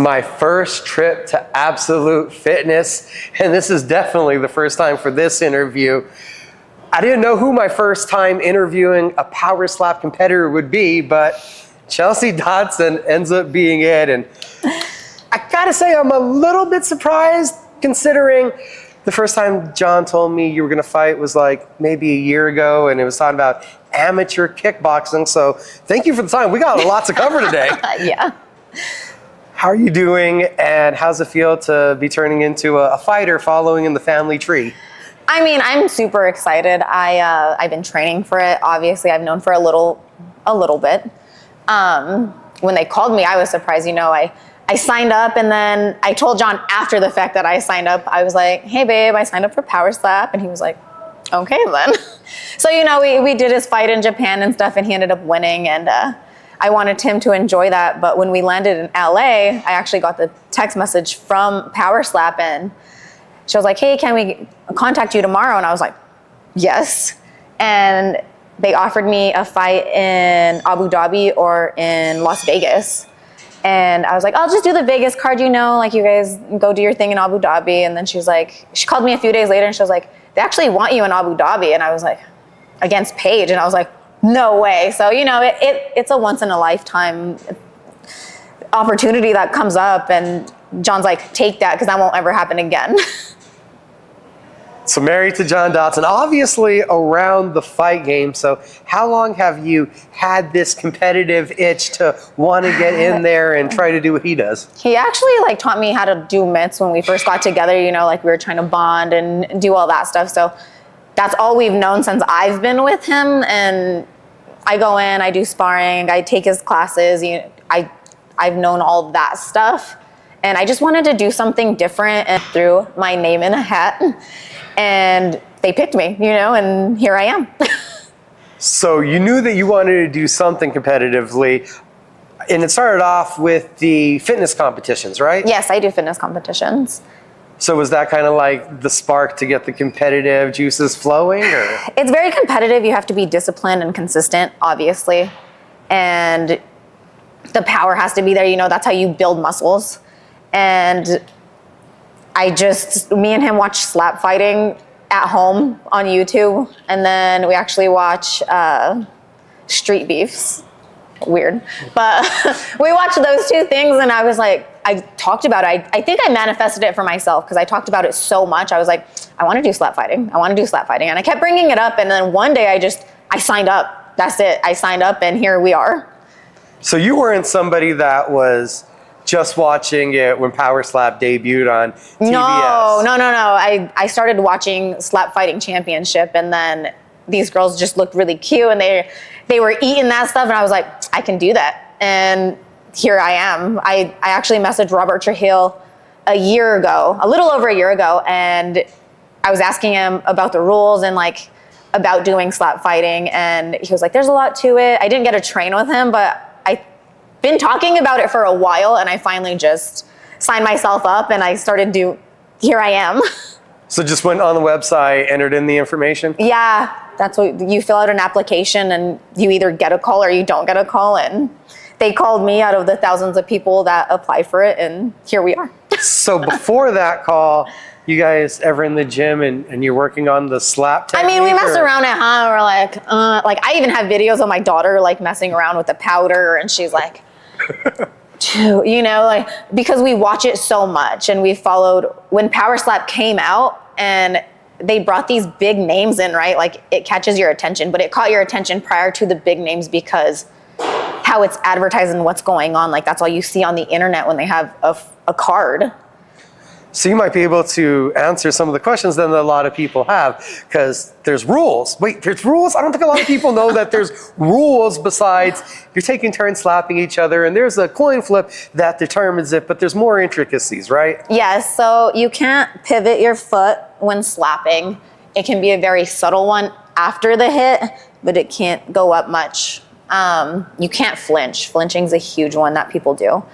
my first trip to Absolute Fitness, and this is definitely the first time for this interview. I didn't know who my first time interviewing a power slap competitor would be, but Chelsea Dodson ends up being it. And I gotta say, I'm a little bit surprised considering the first time John told me you were gonna fight was like maybe a year ago, and it was talking about amateur kickboxing. So thank you for the time. We got a lot to cover today. Yeah. How are you doing, and how's it feel to be turning into a fighter following in the family tree? I mean, I'm super excited. I've been training for it. Obviously, I've known for a little bit. When they called me, I was surprised. You know, I signed up, and then I told John after the fact that I signed up. I was like, hey, babe, I signed up for Power Slap. And he was like, okay, then. So, you know, we did his fight in Japan and stuff, and he ended up winning. And I wanted him to enjoy that. But when we landed in LA, I actually got the text message from Power Slap, and she was like, hey, can we contact you tomorrow? And I was like, yes. And they offered me a fight in Abu Dhabi or in Las Vegas. And I was like, I'll just do the Vegas card, you know, like you guys go do your thing in Abu Dhabi. And then she called me a few days later and she was like, they actually want you in Abu Dhabi. And I was like, against Paige. And I was like, no way. So, you know, it's a once in a lifetime opportunity that comes up. And John's like, take that, because that won't ever happen again. So married to John Dodson, obviously around the fight game. So how long have you had this competitive itch to want to get in there and try to do what he does? He actually taught me how to do mitts when we first got together, you know, like we were trying to bond and do all that stuff. So that's all we've known since I've been with him. And I go in, I do sparring, I take his classes. I've known all that stuff. And I just wanted to do something different and threw my name in a hat. And they picked me, you know, and here I am. So you knew that you wanted to do something competitively, and it started off with the fitness competitions, right? Yes, I do fitness competitions. So was that kind of like the spark to get the competitive juices flowing, or? It's very competitive. You have to be disciplined and consistent, obviously. And the power has to be there, you know, that's how you build muscles. And me and him watch slap fighting at home on YouTube. And then we actually watch street beefs. Weird. But we watched those two things, and I was like, I talked about it. I think I manifested it for myself because I talked about it so much. I was like, I want to do slap fighting. I want to do slap fighting. And I kept bringing it up. And then one day I signed up. That's it. I signed up, and here we are. So you weren't somebody that was just watching it when Power Slap debuted on TBS. No. I started watching Slap Fighting Championship, and then these girls just looked really cute, and they were eating that stuff, and I was like, I can do that. And here I am. I actually messaged Robert Trujillo a little over a year ago, and I was asking him about the rules and about doing slap fighting, and he was like, there's a lot to it. I didn't get to train with him, but been talking about it for a while, and I finally just signed myself up, and I started here I am. So just went on the website, entered in the information? Yeah, that's what you fill out an application, and you either get a call or you don't get a call, and they called me out of the thousands of people that applied for it, and here we are. So before that call, you guys ever in the gym and you're working on the slap technique? I mean, we mess around at home. We're like I even have videos of my daughter messing around with the powder, and she's like, you know, because we watch it so much, and we followed when Power Slap came out, and they brought these big names in, right? It catches your attention, but it caught your attention prior to the big names because how it's advertised and what's going on. That's all you see on the internet when they have a card. So you might be able to answer some of the questions then that a lot of people have, because there's rules. Wait, there's rules? I don't think a lot of people know that there's rules besides you're taking turns slapping each other, and there's a coin flip that determines it, but there's more intricacies, right? Yes, so you can't pivot your foot when slapping. It can be a very subtle one after the hit, but it can't go up much. You can't flinch. Flinching's a huge one that people do.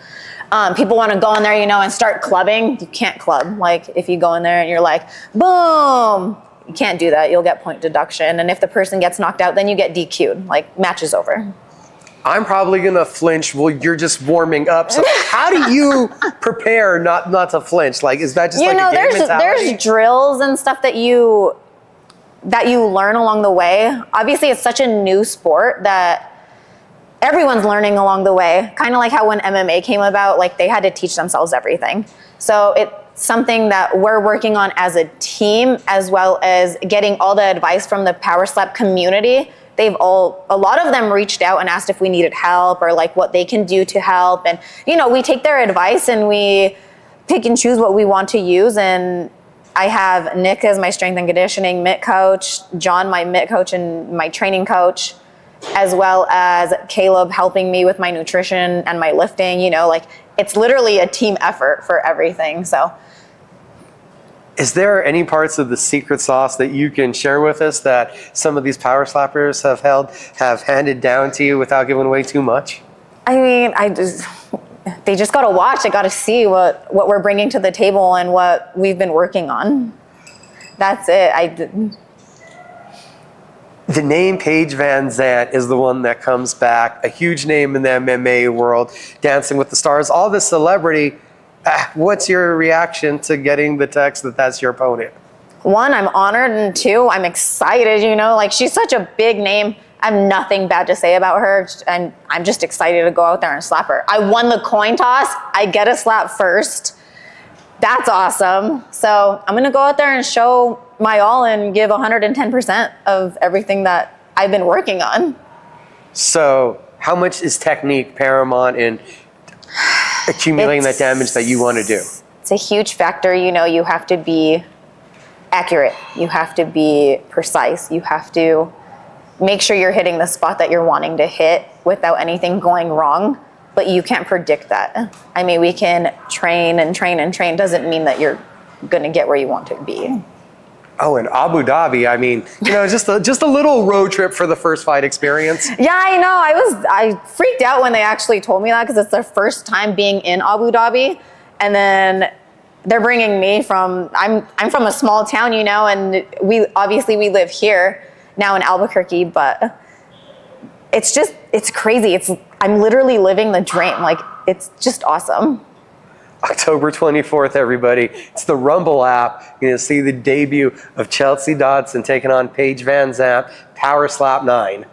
People want to go in there, you know, and start clubbing. You can't club. If you go in there and you're like, boom, you can't do that. You'll get point deduction. And if the person gets knocked out, then you get DQ'd. Match is over. I'm probably gonna flinch. Well, you're just warming up. So how do you prepare not to flinch? Like, is that just like a game mentality? There's drills and stuff that you learn along the way. Obviously, it's such a new sport that everyone's learning along the way. Kind of like how when MMA came about, like they had to teach themselves everything. So it's something that we're working on as a team, as well as getting all the advice from the Power Slap community. A lot of them reached out and asked if we needed help or like what they can do to help. And, we take their advice and we pick and choose what we want to use. And I have Nick as my strength and conditioning mitt coach, John, my mitt coach and my training coach, as well as Caleb helping me with my nutrition and my lifting. Like it's literally a team effort for everything. So. Is there any parts of the secret sauce that you can share with us that some of these power slappers have handed down to you without giving away too much? I mean, they just got to watch. They got to see what we're bringing to the table and what we've been working on. That's it. The name Paige ZanVant is the one that comes back, a huge name in the MMA world, Dancing with the Stars, all this celebrity. What's your reaction to getting the text that that's your opponent? One, I'm honored, and two, I'm excited, like she's such a big name. I have nothing bad to say about her, and I'm just excited to go out there and slap her. I won the coin toss. I get a slap first. That's awesome. So I'm going to go out there and show my all and give 110% of everything that I've been working on. So how much is technique paramount in accumulating that damage that you want to do? It's a huge factor. You have to be accurate. You have to be precise. You have to make sure you're hitting the spot that you're wanting to hit without anything going wrong. But you can't predict that. I mean, we can train and train and train. Doesn't mean that you're going to get where you want to be. Oh, and Abu Dahbi, I mean, just a little road trip for the first fight experience. Yeah, I know. I freaked out when they actually told me that because it's their first time being in Abu Dhabi. And then they're bringing me from, I'm from a small town, and we live here now in Albuquerque, but it's crazy. I'm literally living the dream. Like, it's just awesome. October 24th, everybody. It's the Rumble app. You're going to see the debut of Chelsea Dodson taking on Paige ZanVant, Power Slap 9.